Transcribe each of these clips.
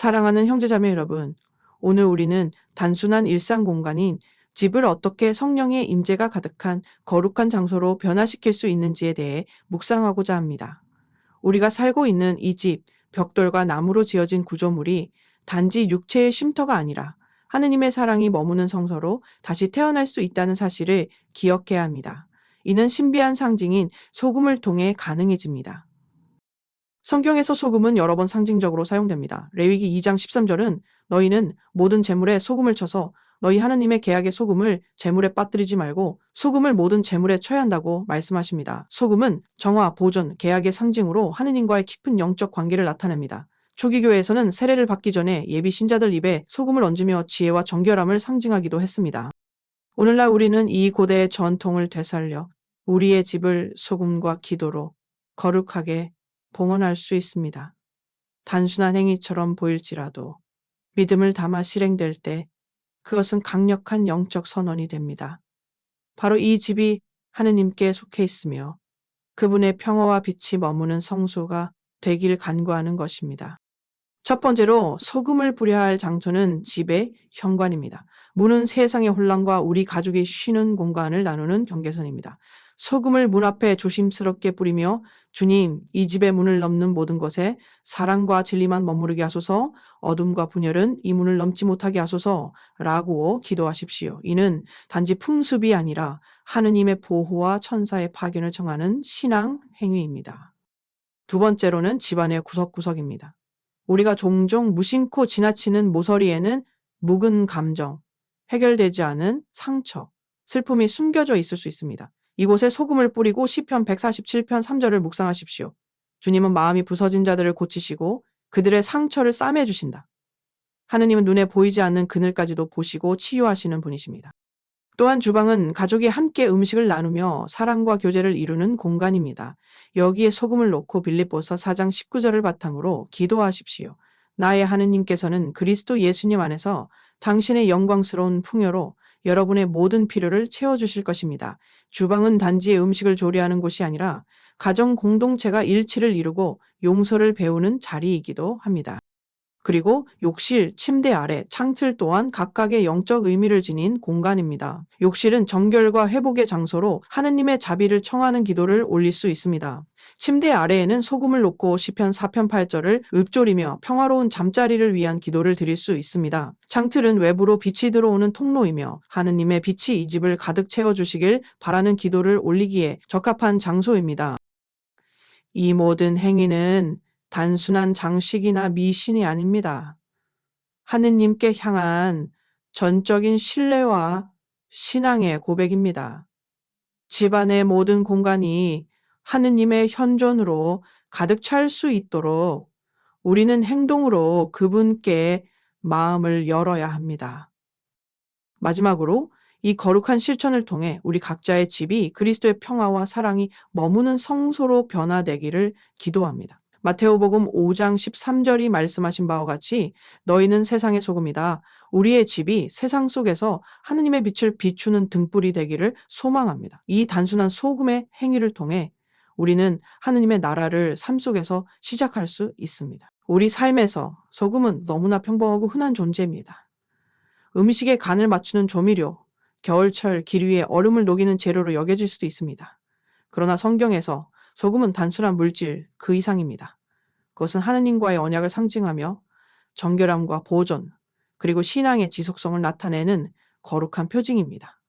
사랑하는 형제자매 여러분, 오늘 우리는 단순한 일상 공간인 집을 어떻게 성령의 임재가 가득한 거룩한 장소로 변화시킬 수 있는지에 대해 묵상하고자 합니다. 우리가 살고 있는 이 집, 벽돌과 나무로 지어진 구조물이 단지 육체의 쉼터가 아니라 하느님의 사랑이 머무는 성소로 다시 태어날 수 있다는 사실을 기억해야 합니다. 이는 신비한 상징인 소금을 통해 가능해집니다. 성경에서 소금은 여러 번 상징적으로 사용됩니다. 레위기 2장 13절은 너희는 모든 제물에 소금을 쳐서 너희 하나님의 계약의 소금을 제물에 빠뜨리지 말고 소금을 모든 제물에 쳐야 한다고 말씀하십니다. 소금은 정화, 보존, 계약의 상징으로 하느님과의 깊은 영적 관계를 나타냅니다. 초기 교회에서는 세례를 받기 전에 예비 신자들 입에 소금을 얹으며 지혜와 정결함을 상징하기도 했습니다. 오늘날 우리는 이 고대의 전통을 되살려 우리의 집을 소금과 기도로 거룩하게 봉헌할 수 있습니다. 단순한 행위처럼 보일지라도 믿음을 담아 실행될 때 그것은 강력한 영적 선언이 됩니다. 바로 이 집이 하느님께 속해 있으며 그분의 평화와 빛이 머무는 성소가 되길 간구하는 것입니다. 첫 번째로 소금을 뿌려야 할 장소는 집의 현관입니다. 문은 세상의 혼란과 우리 가족이 쉬는 공간을 나누는 경계선입니다. 소금을 문 앞에 조심스럽게 뿌리며 주님, 이 집의 문을 넘는 모든 것에 사랑과 진리만 머무르게 하소서, 어둠과 분열은 이 문을 넘지 못하게 하소서 라고 기도하십시오. 이는 단지 풍습이 아니라 하느님의 보호와 천사의 파견을 청하는 신앙 행위입니다. 두 번째로는 집안의 구석구석입니다. 우리가 종종 무심코 지나치는 모서리에는 묵은 감정, 해결되지 않은 상처, 슬픔이 숨겨져 있을 수 있습니다. 이곳에 소금을 뿌리고 시편 147편 3절을 묵상하십시오. 주님은 마음이 부서진 자들을 고치시고 그들의 상처를 싸매 주신다. 하느님은 눈에 보이지 않는 그늘까지도 보시고 치유하시는 분이십니다. 또한 주방은 가족이 함께 음식을 나누며 사랑과 교제를 이루는 공간입니다. 여기에 소금을 넣고 빌립보서 4장 19절을 바탕으로 기도하십시오. 나의 하느님께서는 그리스도 예수님 안에서 당신의 영광스러운 풍요로 여러분의 모든 필요를 채워주실 것입니다. 주방은 단지 음식을 조리하는 곳이 아니라 가정 공동체가 일치를 이루고 용서를 배우는 자리이기도 합니다. 그리고 욕실, 침대 아래, 창틀 또한 각각의 영적 의미를 지닌 공간입니다. 욕실은 정결과 회복의 장소로 하느님의 자비를 청하는 기도를 올릴 수 있습니다. 침대 아래에는 소금을 놓고 시편 4편 8절을 읊조리며 평화로운 잠자리를 위한 기도를 드릴 수 있습니다. 창틀은 외부로 빛이 들어오는 통로이며 하느님의 빛이 이 집을 가득 채워주시길 바라는 기도를 올리기에 적합한 장소입니다. 이 모든 행위는 단순한 장식이나 미신이 아닙니다. 하느님께 향한 전적인 신뢰와 신앙의 고백입니다. 집안의 모든 공간이 하느님의 현존으로 가득 찰 수 있도록 우리는 행동으로 그분께 마음을 열어야 합니다. 마지막으로 이 거룩한 실천을 통해 우리 각자의 집이 그리스도의 평화와 사랑이 머무는 성소로 변화되기를 기도합니다. 마테오복음 5장 13절이 말씀하신 바와 같이 너희는 세상의 소금이다. 우리의 집이 세상 속에서 하느님의 빛을 비추는 등불이 되기를 소망합니다. 이 단순한 소금의 행위를 통해 우리는 하느님의 나라를 삶 속에서 시작할 수 있습니다. 우리 삶에서 소금은 너무나 평범하고 흔한 존재입니다. 음식의 간을 맞추는 조미료, 겨울철 길 위에 얼음을 녹이는 재료로 여겨질 수도 있습니다. 그러나 성경에서 소금은 단순한 물질 그 이상입니다. 그것은 하느님과의 언약을 상징하며 정결함과 보존, 그리고 신앙의 지속성을 나타내는 거룩한 표징입니다.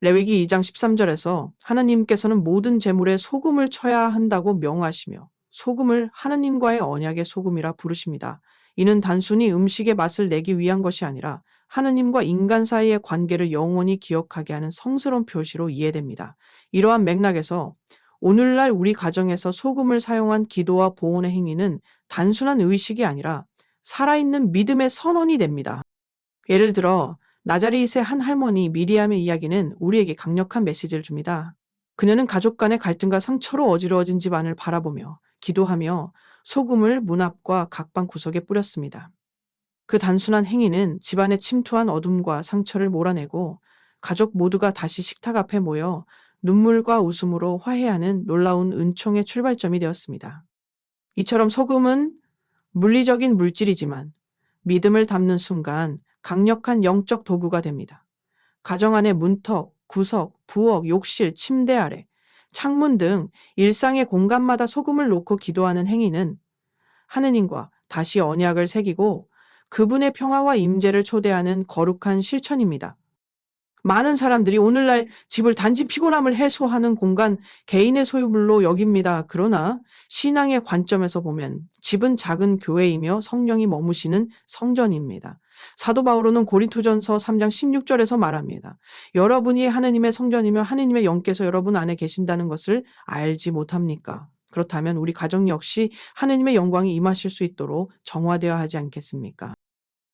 레위기 2장 13절에서 하나님께서는 모든 제물에 소금을 쳐야 한다고 명하시며 소금을 하나님과의 언약의 소금이라 부르십니다. 이는 단순히 음식의 맛을 내기 위한 것이 아니라 하느님과 인간 사이의 관계를 영원히 기억하게 하는 성스러운 표시로 이해됩니다. 이러한 맥락에서 오늘날 우리 가정에서 소금을 사용한 기도와 보온의 행위는 단순한 의식이 아니라 살아있는 믿음의 선언이 됩니다. 예를 들어 나자릿의 한 할머니 미리암의 이야기는 우리에게 강력한 메시지를 줍니다. 그녀는 가족 간의 갈등과 상처로 어지러워진 집안을 바라보며 기도하며 소금을 문 앞과 각 방 구석에 뿌렸습니다. 그 단순한 행위는 집안에 침투한 어둠과 상처를 몰아내고 가족 모두가 다시 식탁 앞에 모여 눈물과 웃음으로 화해하는 놀라운 은총의 출발점이 되었습니다. 이처럼 소금은 물리적인 물질이지만 믿음을 담는 순간 강력한 영적 도구가 됩니다. 가정 안의 문턱, 구석, 부엌, 욕실, 침대 아래, 창문 등 일상의 공간마다 소금을 놓고 기도하는 행위는 하느님과 다시 언약을 새기고 그분의 평화와 임재를 초대하는 거룩한 실천입니다. 많은 사람들이 오늘날 집을 단지 피곤함을 해소하는 공간, 개인의 소유물로 여깁니다. 그러나 신앙의 관점에서 보면 집은 작은 교회이며 성령이 머무시는 성전입니다. 사도 바울은 고린토전서 3장 16절에서 말합니다. 여러분이 하느님의 성전이며 하느님의 영께서 여러분 안에 계신다는 것을 알지 못합니까? 그렇다면 우리 가정 역시 하느님의 영광이 임하실 수 있도록 정화되어야 하지 않겠습니까?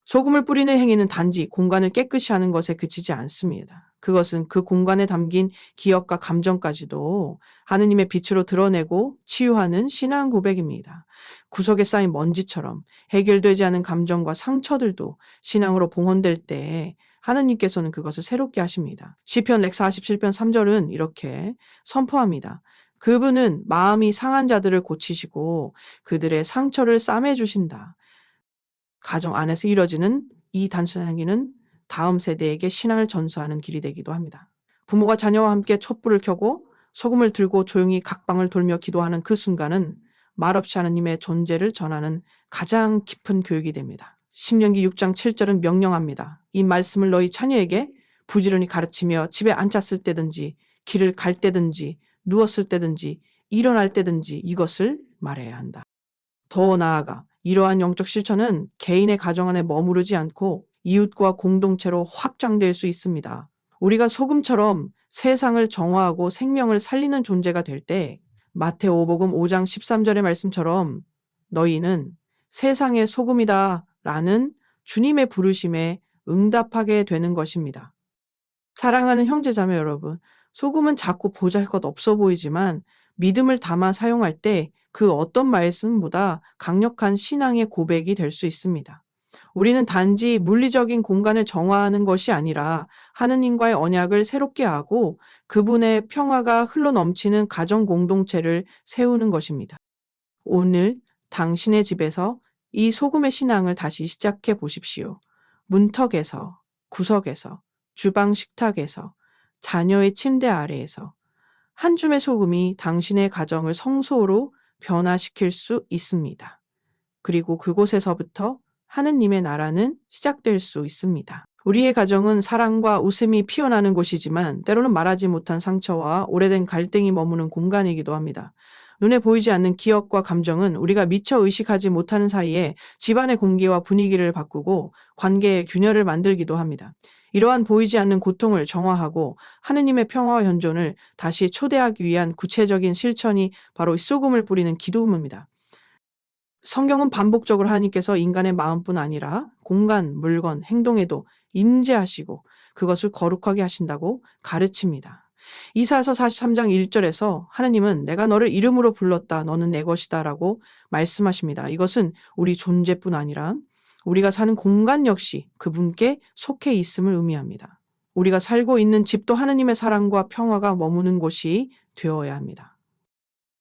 소금을 뿌리는 행위는 단지 공간을 깨끗이 하는 것에 그치지 않습니다. 그것은 그 공간에 담긴 기억과 감정까지도 하느님의 빛으로 드러내고 치유하는 신앙 고백입니다. 구석에 쌓인 먼지처럼 해결되지 않은 감정과 상처들도 신앙으로 봉헌될 때 하느님께서는 그것을 새롭게 하십니다. 시편 147편 3절은 이렇게 선포합니다. 그분은 마음이 상한 자들을 고치시고 그들의 상처를 싸매 주신다. 가정 안에서 이뤄지는 이 단순한 행위는 다음 세대에게 신앙을 전수하는 길이 되기도 합니다. 부모가 자녀와 함께 촛불을 켜고 소금을 들고 조용히 각방을 돌며 기도하는 그 순간은 말없이 하나님의 존재를 전하는 가장 깊은 교육이 됩니다. 신명기 6장 7절은 명령합니다. 이 말씀을 너희 자녀에게 부지런히 가르치며 집에 앉았을 때든지 길을 갈 때든지 누웠을 때든지 일어날 때든지 이것을 말해야 한다. 더 나아가 이러한 영적 실천은 개인의 가정 안에 머무르지 않고 이웃과 공동체로 확장될 수 있습니다. 우리가 소금처럼 세상을 정화하고 생명을 살리는 존재가 될 때 마태오복음 5장 13절의 말씀처럼 너희는 세상의 소금이다 라는 주님의 부르심에 응답하게 되는 것입니다. 사랑하는 형제자매 여러분, 소금은 작고 보잘것없어 보이지만 믿음을 담아 사용할 때 그 어떤 말씀보다 강력한 신앙의 고백이 될 수 있습니다. 우리는 단지 물리적인 공간을 정화하는 것이 아니라 하느님과의 언약을 새롭게 하고 그분의 평화가 흘러넘치는 가정 공동체를 세우는 것입니다. 오늘 당신의 집에서 이 소금의 신앙을 다시 시작해 보십시오. 문턱에서, 구석에서, 주방 식탁에서, 자녀의 침대 아래에서 한 줌의 소금이 당신의 가정을 성소로 변화시킬 수 있습니다. 그리고 그곳에서부터 하느님의 나라는 시작될 수 있습니다. 우리의 가정은 사랑과 웃음이 피어나는 곳이지만 때로는 말하지 못한 상처와 오래된 갈등이 머무는 공간이기도 합니다. 눈에 보이지 않는 기억과 감정은 우리가 미처 의식하지 못하는 사이에 집안의 공기와 분위기를 바꾸고 관계의 균열을 만들기도 합니다. 이러한 보이지 않는 고통을 정화하고 하느님의 평화와 현존을 다시 초대하기 위한 구체적인 실천이 바로 소금을 뿌리는 기도입니다. 성경은 반복적으로 하나님께서 인간의 마음뿐 아니라 공간, 물건, 행동에도 임재하시고 그것을 거룩하게 하신다고 가르칩니다. 이사야서 43장 1절에서 하나님은 내가 너를 이름으로 불렀다. 너는 내 것이다. 라고 말씀하십니다. 이것은 우리 존재뿐 아니라 우리가 사는 공간 역시 그분께 속해 있음을 의미합니다. 우리가 살고 있는 집도 하나님의 사랑과 평화가 머무는 곳이 되어야 합니다.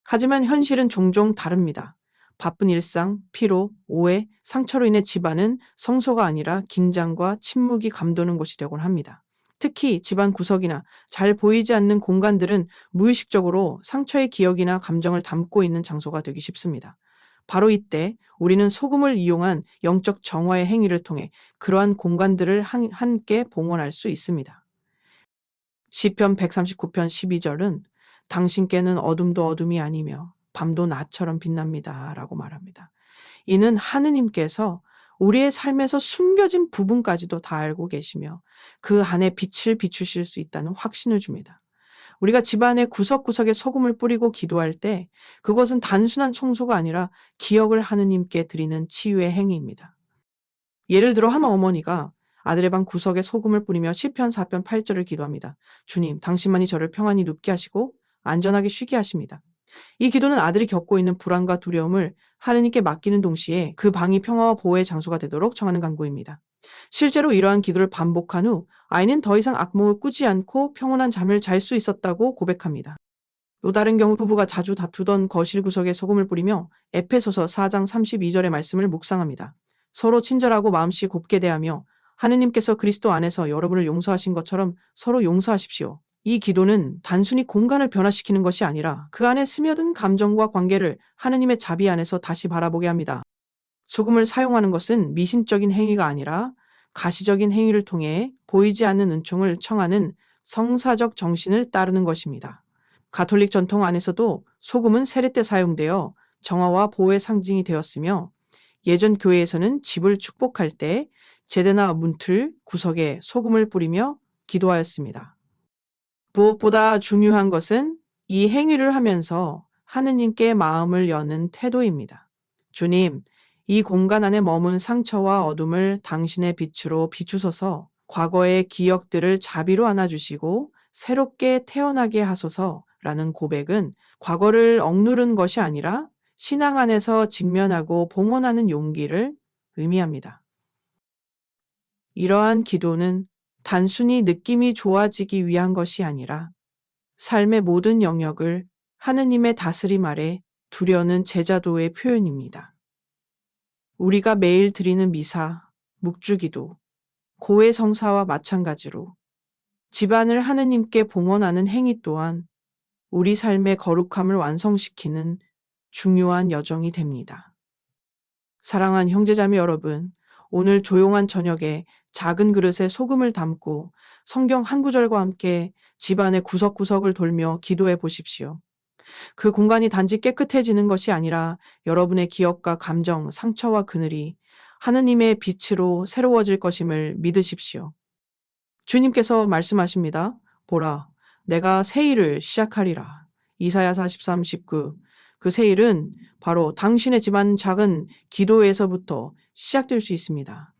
하지만 현실은 종종 다릅니다. 바쁜 일상, 피로, 오해, 상처로 인해 집안은 성소가 아니라 긴장과 침묵이 감도는 곳이 되곤 합니다. 특히 집안 구석이나 잘 보이지 않는 공간들은 무의식적으로 상처의 기억이나 감정을 담고 있는 장소가 되기 쉽습니다. 바로 이때 우리는 소금을 이용한 영적 정화의 행위를 통해 그러한 공간들을 함께 봉헌할 수 있습니다. 시편 139편 12절은 당신께는 어둠도 어둠이 아니며 밤도 낮처럼 빛납니다. 라고 말합니다. 이는 하느님께서 우리의 삶에서 숨겨진 부분까지도 다 알고 계시며 그 안에 빛을 비추실 수 있다는 확신을 줍니다. 우리가 집안의 구석구석에 소금을 뿌리고 기도할 때 그것은 단순한 청소가 아니라 기억을 하느님께 드리는 치유의 행위입니다. 예를 들어 한 어머니가 아들의 방 구석에 소금을 뿌리며 시편 4편 8절을 기도합니다. 주님, 당신만이 저를 평안히 눕게 하시고 안전하게 쉬게 하십니다. 이 기도는 아들이 겪고 있는 불안과 두려움을 하느님께 맡기는 동시에 그 방이 평화와 보호의 장소가 되도록 청하는 간구입니다. 실제로 이러한 기도를 반복한 후 아이는 더 이상 악몽을 꾸지 않고 평온한 잠을 잘 수 있었다고 고백합니다. 또 다른 경우 부부가 자주 다투던 거실 구석에 소금을 뿌리며 에페소서 4장 32절의 말씀을 묵상합니다. 서로 친절하고 마음씨 곱게 대하며 하느님께서 그리스도 안에서 여러분을 용서하신 것처럼 서로 용서하십시오. 이 기도는 단순히 공간을 변화시키는 것이 아니라 그 안에 스며든 감정과 관계를 하느님의 자비 안에서 다시 바라보게 합니다. 소금을 사용하는 것은 미신적인 행위가 아니라 가시적인 행위를 통해 보이지 않는 은총을 청하는 성사적 정신을 따르는 것입니다. 가톨릭 전통 안에서도 소금은 세례 때 사용되어 정화와 보호의 상징이 되었으며 예전 교회에서는 집을 축복할 때 제대나 문틀, 구석에 소금을 뿌리며 기도하였습니다. 무엇보다 중요한 것은 이 행위를 하면서 하느님께 마음을 여는 태도입니다. 주님, 이 공간 안에 머문 상처와 어둠을 당신의 빛으로 비추소서. 과거의 기억들을 자비로 안아주시고 새롭게 태어나게 하소서라는 고백은 과거를 억누른 것이 아니라 신앙 안에서 직면하고 봉헌하는 용기를 의미합니다. 이러한 기도는 단순히 느낌이 좋아지기 위한 것이 아니라 삶의 모든 영역을 하느님의 다스림 아래 두려는 제자도의 표현입니다. 우리가 매일 드리는 미사, 묵주기도, 고해 성사와 마찬가지로 집안을 하느님께 봉헌하는 행위 또한 우리 삶의 거룩함을 완성시키는 중요한 여정이 됩니다. 사랑하는 형제자매 여러분, 오늘 조용한 저녁에 작은 그릇에 소금을 담고 성경 한 구절과 함께 집안의 구석구석을 돌며 기도해 보십시오. 그 공간이 단지 깨끗해지는 것이 아니라 여러분의 기억과 감정, 상처와 그늘이 하느님의 빛으로 새로워질 것임을 믿으십시오. 주님께서 말씀하십니다. 보라, 내가 새 일을 시작하리라. 이사야 43:19. 그 새 일은 바로 당신의 집안 작은 기도에서부터 시작될 수 있습니다.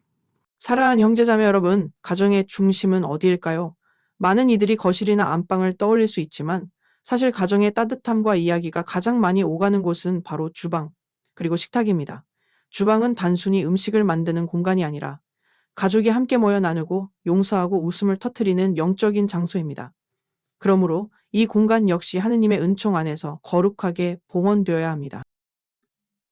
사랑하는 형제자매 여러분, 가정의 중심은 어디일까요? 많은 이들이 거실이나 안방을 떠올릴 수 있지만 사실 가정의 따뜻함과 이야기가 가장 많이 오가는 곳은 바로 주방, 그리고 식탁입니다. 주방은 단순히 음식을 만드는 공간이 아니라 가족이 함께 모여 나누고 용서하고 웃음을 터뜨리는 영적인 장소입니다. 그러므로 이 공간 역시 하느님의 은총 안에서 거룩하게 봉헌되어야 합니다.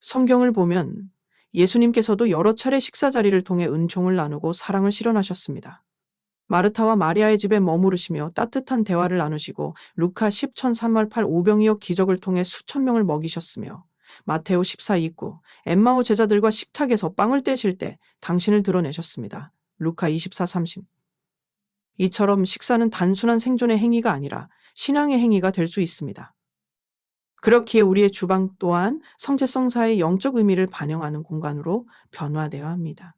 성경을 보면 예수님께서도 여러 차례 식사 자리를 통해 은총을 나누고 사랑을 실현하셨습니다. 마르타와 마리아의 집에 머무르시며 따뜻한 대화를 나누시고 루카 10, 1,308 오병이어 기적을 통해 수천 명을 먹이셨으며 마테오 14:29 엠마오 제자들과 식탁에서 빵을 떼실 때 당신을 드러내셨습니다. 루카 24:30 이처럼 식사는 단순한 생존의 행위가 아니라 신앙의 행위가 될 수 있습니다. 그렇기에 우리의 주방 또한 성체성사의 영적 의미를 반영하는 공간으로 변화되어야 합니다.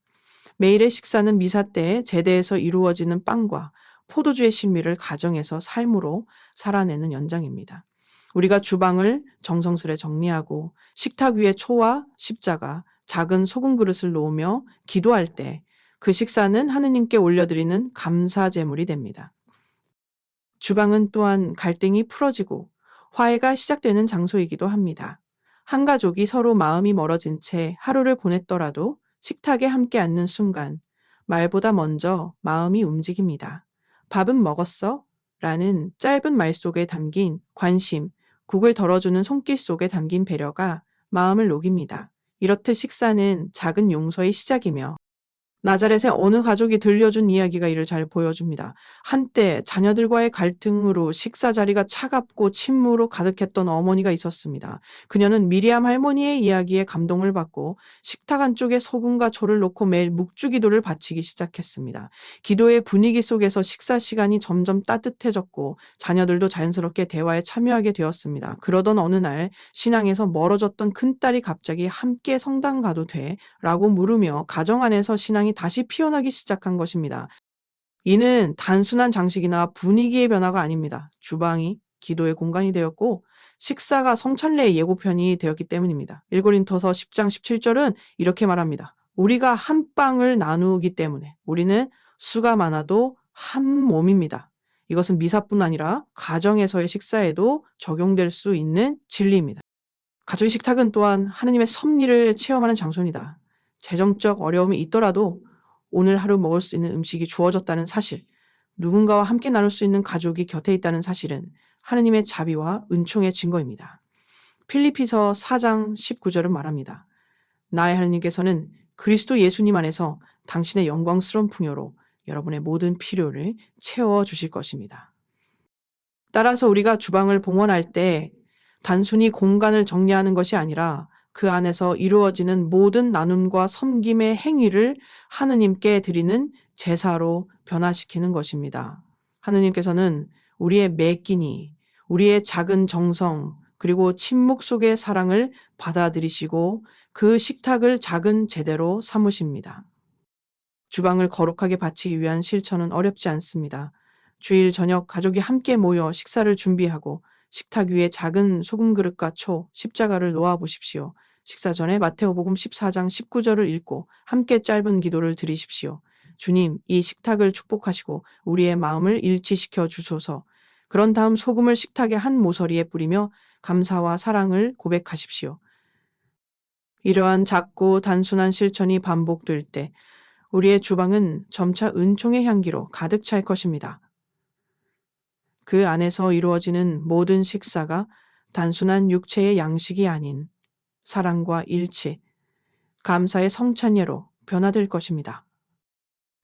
매일의 식사는 미사 때 제대에서 이루어지는 빵과 포도주의 신미를 가정에서 삶으로 살아내는 연장입니다. 우리가 주방을 정성스레 정리하고 식탁 위에 초와 십자가, 작은 소금 그릇을 놓으며 기도할 때 그 식사는 하느님께 올려드리는 감사 제물이 됩니다. 주방은 또한 갈등이 풀어지고 화해가 시작되는 장소이기도 합니다. 한 가족이 서로 마음이 멀어진 채 하루를 보냈더라도 식탁에 함께 앉는 순간 말보다 먼저 마음이 움직입니다. 밥은 먹었어? 라는 짧은 말 속에 담긴 관심, 국을 덜어주는 손길 속에 담긴 배려가 마음을 녹입니다. 이렇듯 식사는 작은 용서의 시작이며 나자렛의 어느 가족이 들려준 이야기가 이를 잘 보여줍니다. 한때 자녀들과의 갈등으로 식사 자리가 차갑고 침무로 가득했던 어머니가 있었습니다. 그녀는 미리암 할머니의 이야기에 감동을 받고 식탁 안쪽에 소금과 초를 놓고 매일 묵주기도를 바치기 시작했습니다. 기도의 분위기 속에서 식사 시간이 점점 따뜻해졌고 자녀들도 자연스럽게 대화에 참여하게 되었습니다. 그러던 어느 날 신앙에서 멀어졌던 큰딸이 갑자기 함께 성당 가도 돼? 라고 물으며 가정 안에서 신앙이 다시 피어나기 시작한 것입니다. 이는 단순한 장식이나 분위기의 변화가 아닙니다. 주방이 기도의 공간이 되었고 식사가 성찬례의 예고편이 되었기 때문입니다. 1고린토서 10장 17절은 이렇게 말합니다. 우리가 한 빵을 나누기 때문에 우리는 수가 많아도 한 몸입니다. 이것은 미사뿐 아니라 가정에서의 식사에도 적용될 수 있는 진리입니다. 가족의 식탁은 또한 하느님의 섭리를 체험하는 장소입니다. 재정적 어려움이 있더라도 오늘 하루 먹을 수 있는 음식이 주어졌다는 사실, 누군가와 함께 나눌 수 있는 가족이 곁에 있다는 사실은 하느님의 자비와 은총의 증거입니다. 필리피서 4장 19절은 말합니다. 나의 하느님께서는 그리스도 예수님 안에서 당신의 영광스러운 풍요로 여러분의 모든 필요를 채워 주실 것입니다. 따라서 우리가 주방을 봉헌할 때 단순히 공간을 정리하는 것이 아니라 그 안에서 이루어지는 모든 나눔과 섬김의 행위를 하느님께 드리는 제사로 변화시키는 것입니다. 하느님께서는 우리의 매끼니, 우리의 작은 정성, 그리고 침묵 속의 사랑을 받아들이시고 그 식탁을 작은 제대로 삼으십니다. 주방을 거룩하게 바치기 위한 실천은 어렵지 않습니다. 주일 저녁 가족이 함께 모여 식사를 준비하고 식탁 위에 작은 소금 그릇과 초, 십자가를 놓아 보십시오. 식사 전에 마테오복음 14장 19절을 읽고 함께 짧은 기도를 드리십시오. 주님, 이 식탁을 축복하시고 우리의 마음을 일치시켜 주소서. 그런 다음 소금을 식탁의 한 모서리에 뿌리며 감사와 사랑을 고백하십시오. 이러한 작고 단순한 실천이 반복될 때 우리의 주방은 점차 은총의 향기로 가득 찰 것입니다. 그 안에서 이루어지는 모든 식사가 단순한 육체의 양식이 아닌 사랑과 일치, 감사의 성찬예로 변화될 것입니다.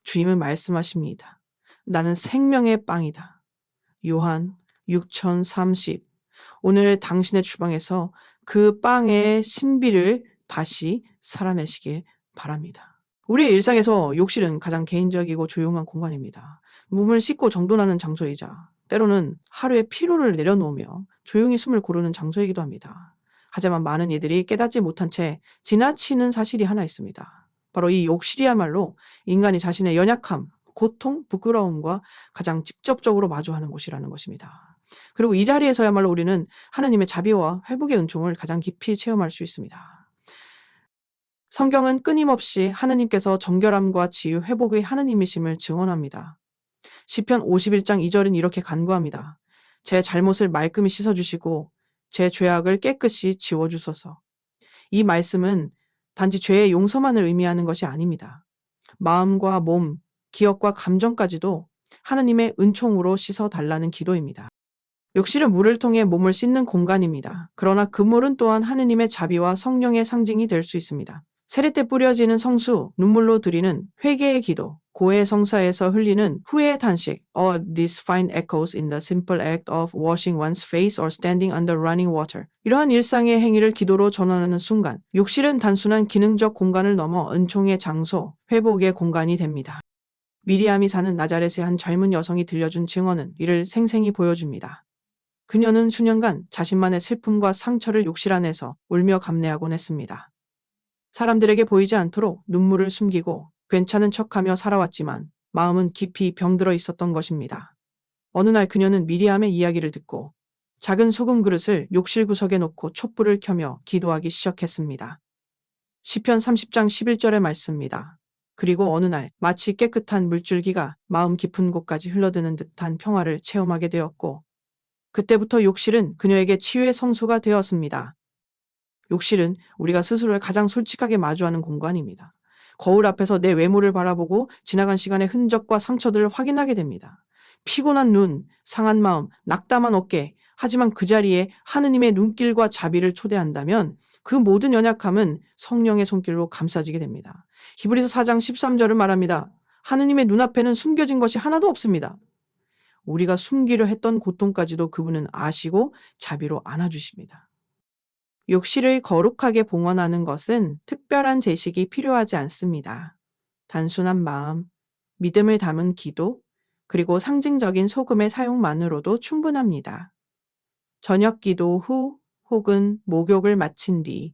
주님은 말씀하십니다. 나는 생명의 빵이다. 요한 6030. 오늘 당신의 주방에서 그 빵의 신비를 다시 살아내시길 바랍니다. 우리의 일상에서 욕실은 가장 개인적이고 조용한 공간입니다. 몸을 씻고 정돈하는 장소이자 때로는 하루의 피로를 내려놓으며 조용히 숨을 고르는 장소이기도 합니다. 하지만 많은 이들이 깨닫지 못한 채 지나치는 사실이 하나 있습니다. 바로 이 욕실이야말로 인간이 자신의 연약함, 고통, 부끄러움과 가장 직접적으로 마주하는 곳이라는 것입니다. 그리고 이 자리에서야말로 우리는 하나님의 자비와 회복의 은총을 가장 깊이 체험할 수 있습니다. 성경은 끊임없이 하느님께서 정결함과 치유, 회복의 하느님이심을 증언합니다. 시편 51장 2절은 이렇게 간구합니다. 제 잘못을 말끔히 씻어주시고 제 죄악을 깨끗이 지워주소서. 이 말씀은 단지 죄의 용서만을 의미하는 것이 아닙니다. 마음과 몸, 기억과 감정까지도 하느님의 은총으로 씻어달라는 기도입니다. 욕실은 물을 통해 몸을 씻는 공간입니다. 그러나 그 물은 또한 하느님의 자비와 성령의 상징이 될 수 있습니다. 세례 때 뿌려지는 성수, 눈물로 드리는 회개의 기도, 고해 성사에서 흘리는 후회의 탄식, all these find echoes in the simple act of washing one's face or standing under running water. 이러한 일상의 행위를 기도로 전환하는 순간, 욕실은 단순한 기능적 공간을 넘어 은총의 장소, 회복의 공간이 됩니다. 미리암이 사는 나자렛의 한 젊은 여성이 들려준 증언은 이를 생생히 보여줍니다. 그녀는 수년간 자신만의 슬픔과 상처를 욕실 안에서 울며 감내하곤 했습니다. 사람들에게 보이지 않도록 눈물을 숨기고 괜찮은 척하며 살아왔지만 마음은 깊이 병들어 있었던 것입니다. 어느 날 그녀는 미리암의 이야기를 듣고 작은 소금 그릇을 욕실 구석에 놓고 촛불을 켜며 기도하기 시작했습니다. 시편 30장 11절의 말씀입니다. 그리고 어느 날 마치 깨끗한 물줄기가 마음 깊은 곳까지 흘러드는 듯한 평화를 체험하게 되었고 그때부터 욕실은 그녀에게 치유의 성소가 되었습니다. 욕실은 우리가 스스로를 가장 솔직하게 마주하는 공간입니다. 거울 앞에서 내 외모를 바라보고 지나간 시간의 흔적과 상처들을 확인하게 됩니다. 피곤한 눈, 상한 마음, 낙담한 어깨, 하지만 그 자리에 하느님의 눈길과 자비를 초대한다면 그 모든 연약함은 성령의 손길로 감싸지게 됩니다. 히브리서 4장 13절을 말합니다. 하느님의 눈앞에는 숨겨진 것이 하나도 없습니다. 우리가 숨기려 했던 고통까지도 그분은 아시고 자비로 안아주십니다. 욕실을 거룩하게 봉헌하는 것은 특별한 제식이 필요하지 않습니다. 단순한 마음, 믿음을 담은 기도, 그리고 상징적인 소금의 사용만으로도 충분합니다. 저녁 기도 후 혹은 목욕을 마친 뒤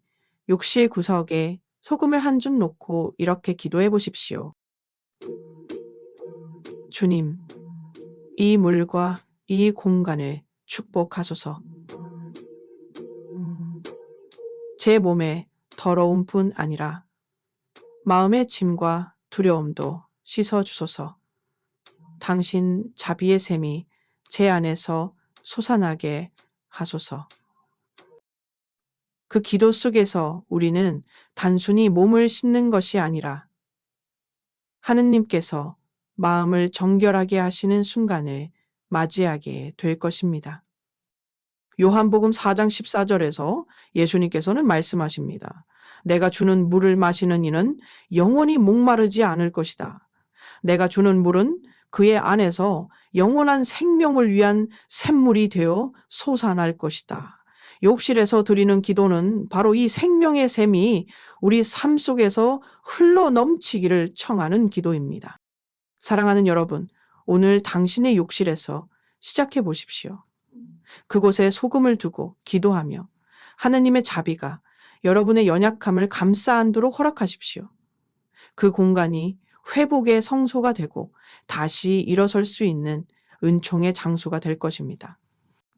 욕실 구석에 소금을 한 줌 놓고 이렇게 기도해 보십시오. 주님, 이 물과 이 공간을 축복하소서. 제 몸에 더러움뿐 아니라 마음의 짐과 두려움도 씻어주소서. 당신 자비의 샘이 제 안에서 솟아나게 하소서. 그 기도 속에서 우리는 단순히 몸을 씻는 것이 아니라 하느님께서 마음을 정결하게 하시는 순간을 맞이하게 될 것입니다. 요한복음 4장 14절에서 예수님께서는 말씀하십니다. 내가 주는 물을 마시는 이는 영원히 목마르지 않을 것이다. 내가 주는 물은 그의 안에서 영원한 생명을 위한 샘물이 되어 솟아날 것이다. 욕실에서 드리는 기도는 바로 이 생명의 샘이 우리 삶 속에서 흘러 넘치기를 청하는 기도입니다. 사랑하는 여러분, 오늘 당신의 욕실에서 시작해 보십시오. 그곳에 소금을 두고 기도하며 하느님의 자비가 여러분의 연약함을 감싸 안도록 허락하십시오. 그 공간이 회복의 성소가 되고 다시 일어설 수 있는 은총의 장소가 될 것입니다.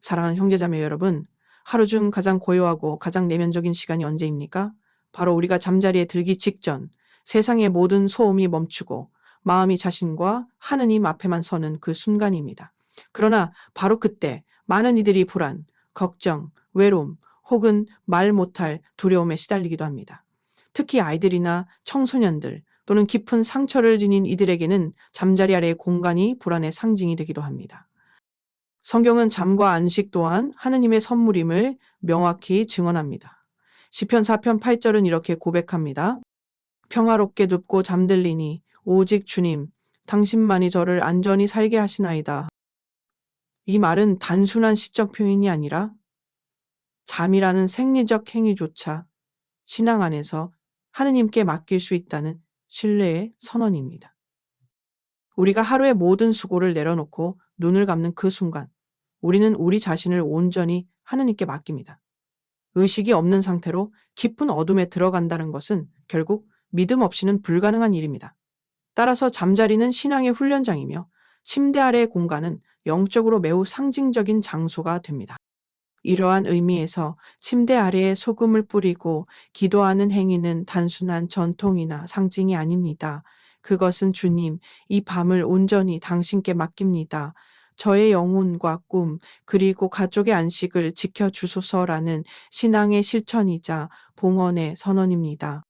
사랑하는 형제자매 여러분, 하루 중 가장 고요하고 가장 내면적인 시간이 언제입니까? 바로 우리가 잠자리에 들기 직전 세상의 모든 소음이 멈추고 마음이 자신과 하느님 앞에만 서는 그 순간입니다. 그러나 바로 그때 많은 이들이 불안, 걱정, 외로움 혹은 말 못할 두려움에 시달리기도 합니다. 특히 아이들이나 청소년들 또는 깊은 상처를 지닌 이들에게는 잠자리 아래의 공간이 불안의 상징이 되기도 합니다. 성경은 잠과 안식 또한 하느님의 선물임을 명확히 증언합니다. 시편 4편 8절은 이렇게 고백합니다. 평화롭게 눕고 잠들리니 오직 주님, 당신만이 저를 안전히 살게 하시나이다. 이 말은 단순한 시적 표현이 아니라 잠이라는 생리적 행위조차 신앙 안에서 하느님께 맡길 수 있다는 신뢰의 선언입니다. 우리가 하루의 모든 수고를 내려놓고 눈을 감는 그 순간, 우리는 우리 자신을 온전히 하느님께 맡깁니다. 의식이 없는 상태로 깊은 어둠에 들어간다는 것은 결국 믿음 없이는 불가능한 일입니다. 따라서 잠자리는 신앙의 훈련장이며 침대 아래의 공간은 영적으로 매우 상징적인 장소가 됩니다. 이러한 의미에서 침대 아래에 소금을 뿌리고 기도하는 행위는 단순한 전통이나 상징이 아닙니다. 그것은 주님, 이 밤을 온전히 당신께 맡깁니다. 저의 영혼과 꿈, 그리고 가족의 안식을 지켜주소서라는 신앙의 실천이자 봉헌의 선언입니다.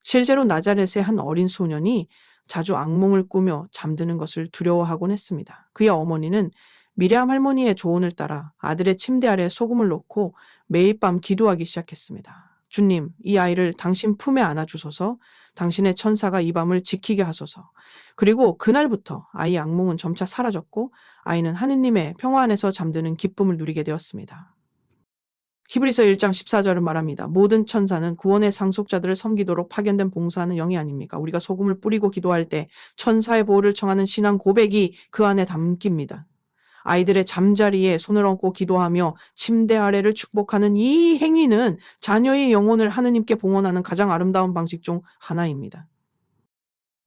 실제로 나자렛의 한 어린 소년이 자주 악몽을 꾸며 잠드는 것을 두려워하곤 했습니다. 그의 어머니는 미리암 할머니의 조언을 따라 아들의 침대 아래 소금을 넣고 매일 밤 기도하기 시작했습니다. 주님, 이 아이를 당신 품에 안아주소서, 당신의 천사가 이 밤을 지키게 하소서. 그리고 그날부터 아이의 악몽은 점차 사라졌고 아이는 하느님의 평화 안에서 잠드는 기쁨을 누리게 되었습니다. 히브리서 1장 14절은 말합니다. 모든 천사는 구원의 상속자들을 섬기도록 파견된 봉사하는 영이 아닙니까? 우리가 소금을 뿌리고 기도할 때 천사의 보호를 청하는 신앙 고백이 그 안에 담깁니다. 아이들의 잠자리에 손을 얹고 기도하며 침대 아래를 축복하는 이 행위는 자녀의 영혼을 하느님께 봉헌하는 가장 아름다운 방식 중 하나입니다.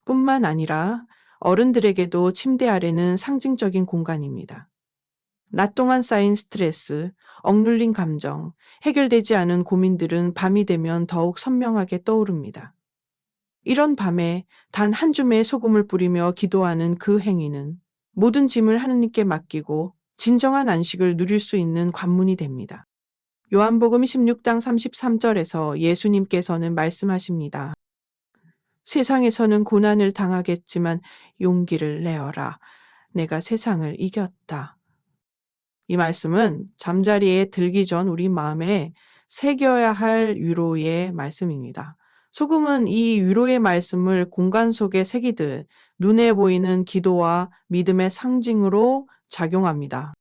뿐만 아니라 어른들에게도 침대 아래는 상징적인 공간입니다. 낮 동안 쌓인 스트레스, 억눌린 감정, 해결되지 않은 고민들은 밤이 되면 더욱 선명하게 떠오릅니다. 이런 밤에 단 한 줌의 소금을 뿌리며 기도하는 그 행위는 모든 짐을 하느님께 맡기고 진정한 안식을 누릴 수 있는 관문이 됩니다. 요한복음 16장 33절에서 예수님께서는 말씀하십니다. 세상에서는 고난을 당하겠지만 용기를 내어라. 내가 세상을 이겼다. 이 말씀은 잠자리에 들기 전 우리 마음에 새겨야 할 위로의 말씀입니다. 소금은 이 위로의 말씀을 공간 속에 새기듯 눈에 보이는 기도와 믿음의 상징으로 작용합니다.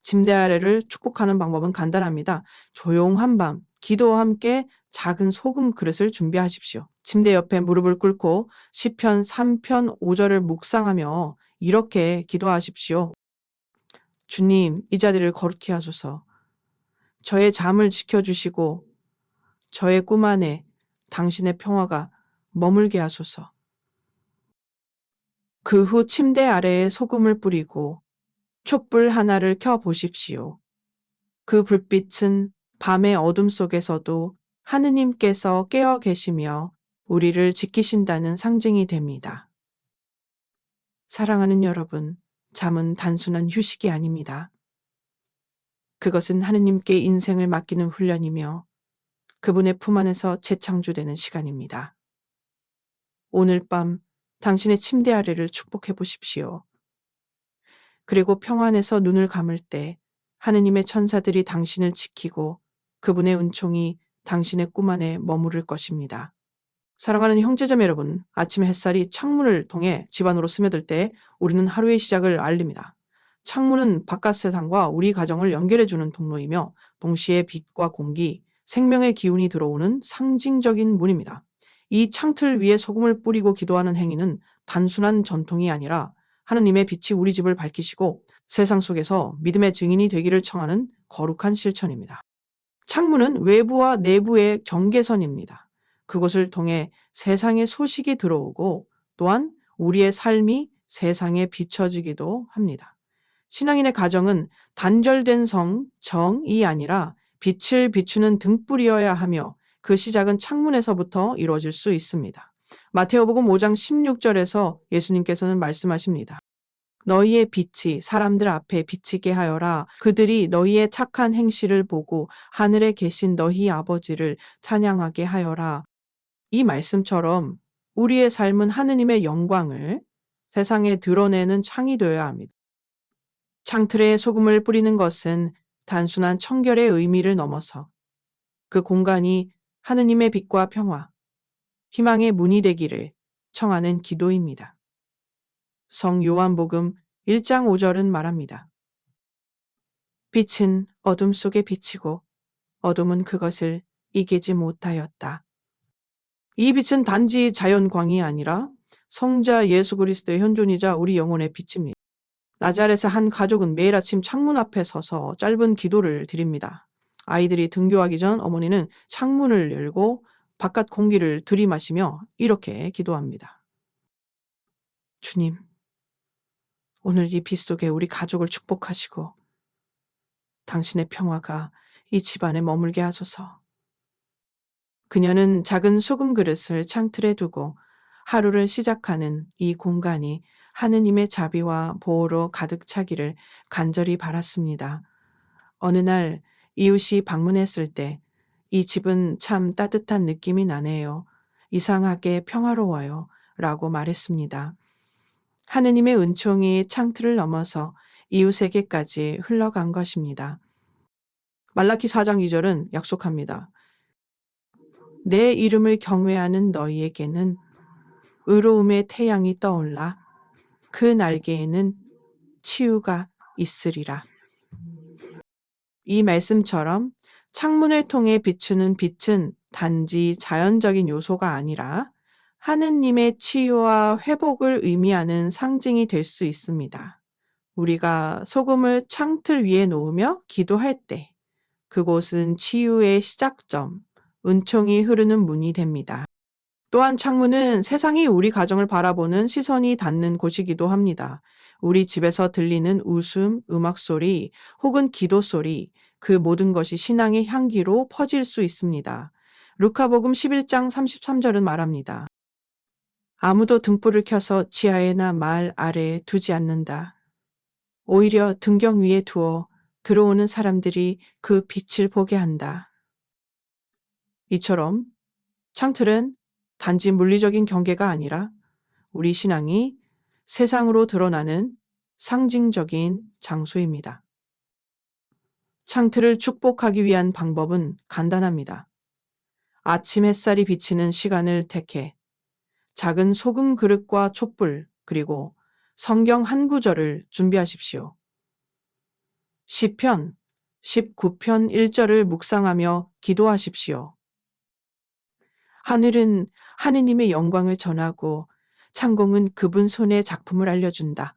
침대 아래를 축복하는 방법은 간단합니다. 조용한 밤, 기도와 함께 작은 소금 그릇을 준비하십시오. 침대 옆에 무릎을 꿇고 시편 3편 5절을 묵상하며 이렇게 기도하십시오. 주님, 이 자리를 거룩히 하소서. 저의 잠을 지켜주시고 저의 꿈 안에 당신의 평화가 머물게 하소서. 그 후 침대 아래에 소금을 뿌리고 촛불 하나를 켜 보십시오. 그 불빛은 밤의 어둠 속에서도 하느님께서 깨어 계시며 우리를 지키신다는 상징이 됩니다. 사랑하는 여러분, 잠은 단순한 휴식이 아닙니다. 그것은 하느님께 인생을 맡기는 훈련이며 그분의 품 안에서 재창조되는 시간입니다. 오늘 밤 당신의 침대 아래를 축복해 보십시오. 그리고 평안에서 눈을 감을 때 하느님의 천사들이 당신을 지키고 그분의 은총이 당신의 꿈 안에 머무를 것입니다. 사랑하는 형제자매 여러분, 아침 햇살이 창문을 통해 집 안으로 스며들 때 우리는 하루의 시작을 알립니다. 창문은 바깥 세상과 우리 가정을 연결해주는 통로이며 동시에 빛과 공기, 생명의 기운이 들어오는 상징적인 문입니다. 이 창틀 위에 소금을 뿌리고 기도하는 행위는 단순한 전통이 아니라 하느님의 빛이 우리 집을 밝히시고 세상 속에서 믿음의 증인이 되기를 청하는 거룩한 실천입니다. 창문은 외부와 내부의 경계선입니다. 그곳을 통해 세상의 소식이 들어오고 또한 우리의 삶이 세상에 비춰지기도 합니다. 신앙인의 가정은 단절된 정이 아니라 빛을 비추는 등불이어야 하며 그 시작은 창문에서부터 이루어질 수 있습니다. 마테오복음 5장 16절에서 예수님께서는 말씀하십니다. 너희의 빛이 사람들 앞에 비치게 하여라. 그들이 너희의 착한 행실을 보고 하늘에 계신 너희 아버지를 찬양하게 하여라. 이 말씀처럼 우리의 삶은 하느님의 영광을 세상에 드러내는 창이 되어야 합니다. 창틀에 소금을 뿌리는 것은 단순한 청결의 의미를 넘어서 그 공간이 하느님의 빛과 평화, 희망의 문이 되기를 청하는 기도입니다. 성 요한복음 1장 5절은 말합니다. 빛은 어둠 속에 비치고 어둠은 그것을 이기지 못하였다. 이 빛은 단지 자연광이 아니라 성자 예수 그리스도의 현존이자 우리 영혼의 빛입니다. 나자렛의 한 가족은 매일 아침 창문 앞에 서서 짧은 기도를 드립니다. 아이들이 등교하기 전 어머니는 창문을 열고 바깥 공기를 들이마시며 이렇게 기도합니다. 주님, 오늘 이 빛 속에 우리 가족을 축복하시고 당신의 평화가 이 집안에 머물게 하소서. 그녀는 작은 소금 그릇을 창틀에 두고 하루를 시작하는 이 공간이 하느님의 자비와 보호로 가득 차기를 간절히 바랐습니다. 어느 날 이웃이 방문했을 때 이 집은 참 따뜻한 느낌이 나네요. 이상하게 평화로워요. 라고 말했습니다. 하느님의 은총이 창틀을 넘어서 이웃에게까지 흘러간 것입니다. 말라키 4장 2절은 약속합니다. 내 이름을 경외하는 너희에게는 의로움의 태양이 떠올라 그 날개에는 치유가 있으리라. 이 말씀처럼 창문을 통해 비추는 빛은 단지 자연적인 요소가 아니라 하느님의 치유와 회복을 의미하는 상징이 될 수 있습니다. 우리가 소금을 창틀 위에 놓으며 기도할 때 그곳은 치유의 시작점, 은총이 흐르는 문이 됩니다. 또한 창문은 세상이 우리 가정을 바라보는 시선이 닿는 곳이기도 합니다. 우리 집에서 들리는 웃음, 음악 소리, 혹은 기도 소리, 그 모든 것이 신앙의 향기로 퍼질 수 있습니다. 루카복음 11장 33절은 말합니다. 아무도 등불을 켜서 지하에나 말 아래에 두지 않는다. 오히려 등경 위에 두어 들어오는 사람들이 그 빛을 보게 한다. 이처럼 창틀은 단지 물리적인 경계가 아니라 우리 신앙이 세상으로 드러나는 상징적인 장소입니다. 창틀을 축복하기 위한 방법은 간단합니다. 아침 햇살이 비치는 시간을 택해 작은 소금 그릇과 촛불 그리고 성경 한 구절을 준비하십시오. 시편 19편 1절을 묵상하며 기도하십시오. 하늘은 하느님의 영광을 전하고 창공은 그분 손의 작품을 알려준다.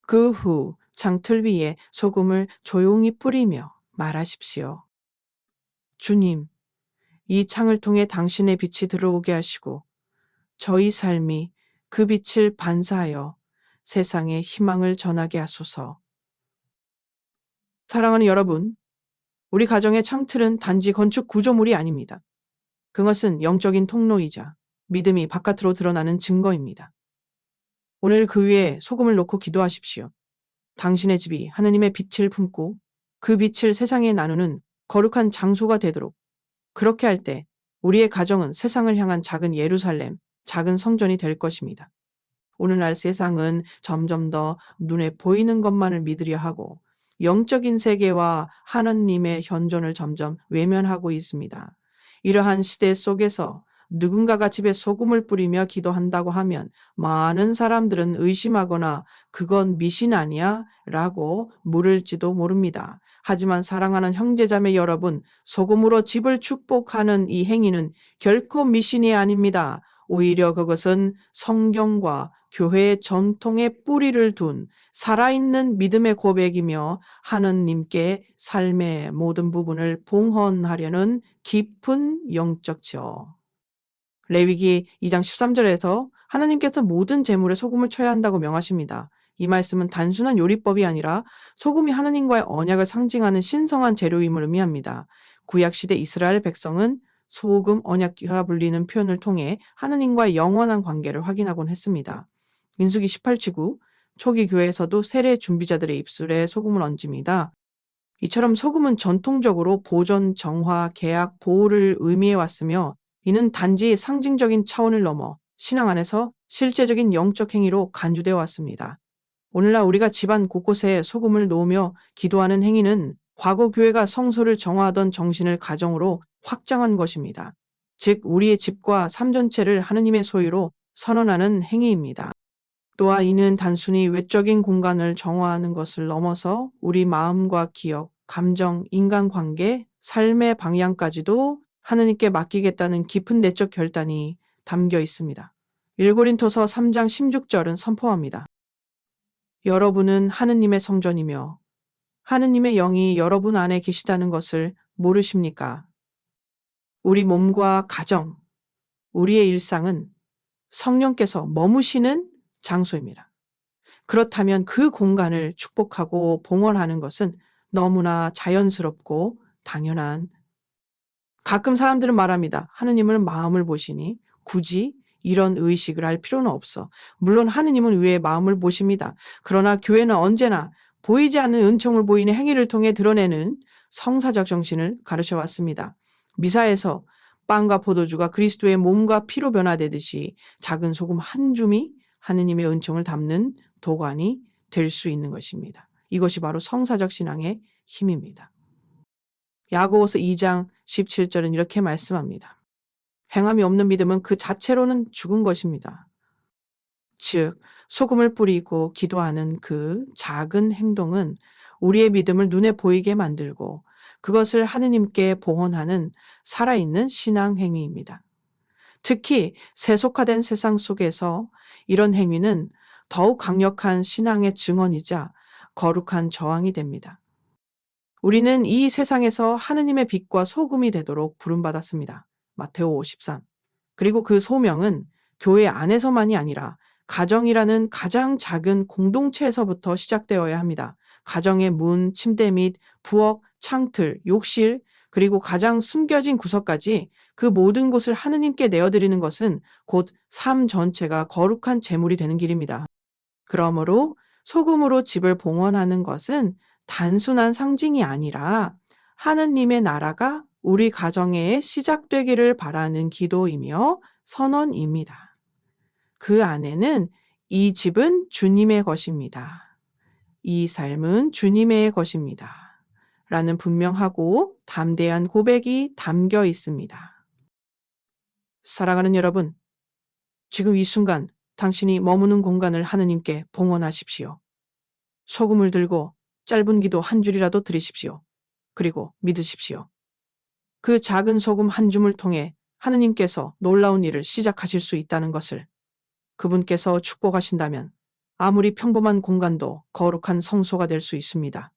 그 후 창틀 위에 소금을 조용히 뿌리며 말하십시오. 주님, 이 창을 통해 당신의 빛이 들어오게 하시고 저희 삶이 그 빛을 반사하여 세상에 희망을 전하게 하소서. 사랑하는 여러분, 우리 가정의 창틀은 단지 건축 구조물이 아닙니다. 그것은 영적인 통로이자 믿음이 바깥으로 드러나는 증거입니다. 오늘 그 위에 소금을 놓고 기도하십시오. 당신의 집이 하느님의 빛을 품고 그 빛을 세상에 나누는 거룩한 장소가 되도록 그렇게 할 때 우리의 가정은 세상을 향한 작은 예루살렘, 작은 성전이 될 것입니다. 오늘날 세상은 점점 더 눈에 보이는 것만을 믿으려 하고 영적인 세계와 하나님의 현존을 점점 외면하고 있습니다. 이러한 시대 속에서 누군가가 집에 소금을 뿌리며 기도한다고 하면 많은 사람들은 의심하거나 그건 미신 아니야? 라고 물을지도 모릅니다. 하지만 사랑하는 형제자매 여러분, 소금으로 집을 축복하는 이 행위는 결코 미신이 아닙니다. 오히려 그것은 성경과 교회의 전통에 뿌리를 둔 살아있는 믿음의 고백이며 하느님께 삶의 모든 부분을 봉헌하려는 깊은 영적죠. 레위기 2장 13절에서 하나님께서 모든 재물에 소금을 쳐야 한다고 명하십니다. 이 말씀은 단순한 요리법이 아니라 소금이 하나님과의 언약을 상징하는 신성한 재료임을 의미합니다. 구약시대 이스라엘 백성은 소금 언약기라 불리는 표현을 통해 하나님과의 영원한 관계를 확인하곤 했습니다. 민수기 18지구 초기 교회에서도 세례 준비자들의 입술에 소금을 얹습니다. 이처럼 소금은 전통적으로 보존, 정화, 계약, 보호를 의미해 왔으며 이는 단지 상징적인 차원을 넘어 신앙 안에서 실제적인 영적 행위로 간주되어 왔습니다. 오늘날 우리가 집안 곳곳에 소금을 놓으며 기도하는 행위는 과거 교회가 성소를 정화하던 정신을 가정으로 확장한 것입니다. 즉 우리의 집과 삶 전체를 하느님의 소유로 선언하는 행위입니다. 또한 이는 단순히 외적인 공간을 정화하는 것을 넘어서 우리 마음과 기억, 감정, 인간관계, 삶의 방향까지도 하느님께 맡기겠다는 깊은 내적 결단이 담겨 있습니다. 1고린토서 3장 16절은 선포합니다. 여러분은 하느님의 성전이며 하느님의 영이 여러분 안에 계시다는 것을 모르십니까? 우리 몸과 가정, 우리의 일상은 성령께서 머무시는 장소입니다. 그렇다면 그 공간을 축복하고 봉헌하는 것은 너무나 자연스럽고 당연한. 가끔 사람들은 말합니다. 하느님은 마음을 보시니 굳이 이런 의식을 할 필요는 없어. 물론 하느님은 우리의 마음을 보십니다. 그러나 교회는 언제나 보이지 않는 은총을 보이는 행위를 통해 드러내는 성사적 정신을 가르쳐 왔습니다. 미사에서 빵과 포도주가 그리스도의 몸과 피로 변화되듯이 작은 소금 한 줌이 하느님의 은총을 담는 도관이 될 수 있는 것입니다. 이것이 바로 성사적 신앙의 힘입니다. 야고보서 2장 17절은 이렇게 말씀합니다. 행함이 없는 믿음은 그 자체로는 죽은 것입니다. 즉 소금을 뿌리고 기도하는 그 작은 행동은 우리의 믿음을 눈에 보이게 만들고 그것을 하느님께 봉헌하는 살아있는 신앙 행위입니다. 특히 세속화된 세상 속에서 이런 행위는 더욱 강력한 신앙의 증언이자 거룩한 저항이 됩니다. 우리는 이 세상에서 하느님의 빛과 소금이 되도록 부름받았습니다. 마테오 53. 그리고 그 소명은 교회 안에서만이 아니라 가정이라는 가장 작은 공동체에서부터 시작되어야 합니다. 가정의 문, 침대 및 부엌, 창틀, 욕실, 그리고 가장 숨겨진 구석까지 그 모든 곳을 하느님께 내어드리는 것은 곧 삶 전체가 거룩한 제물이 되는 길입니다. 그러므로 소금으로 집을 봉헌하는 것은 단순한 상징이 아니라 하느님의 나라가 우리 가정에 시작되기를 바라는 기도이며 선언입니다. 그 안에는 이 집은 주님의 것입니다. 이 삶은 주님의 것입니다. 라는 분명하고 담대한 고백이 담겨 있습니다. 사랑하는 여러분, 지금 이 순간 당신이 머무는 공간을 하느님께 봉헌하십시오. 소금을 들고 짧은 기도 한 줄이라도 드리십시오. 그리고 믿으십시오. 그 작은 소금 한 줌을 통해 하느님께서 놀라운 일을 시작하실 수 있다는 것을, 그분께서 축복하신다면 아무리 평범한 공간도 거룩한 성소가 될 수 있습니다.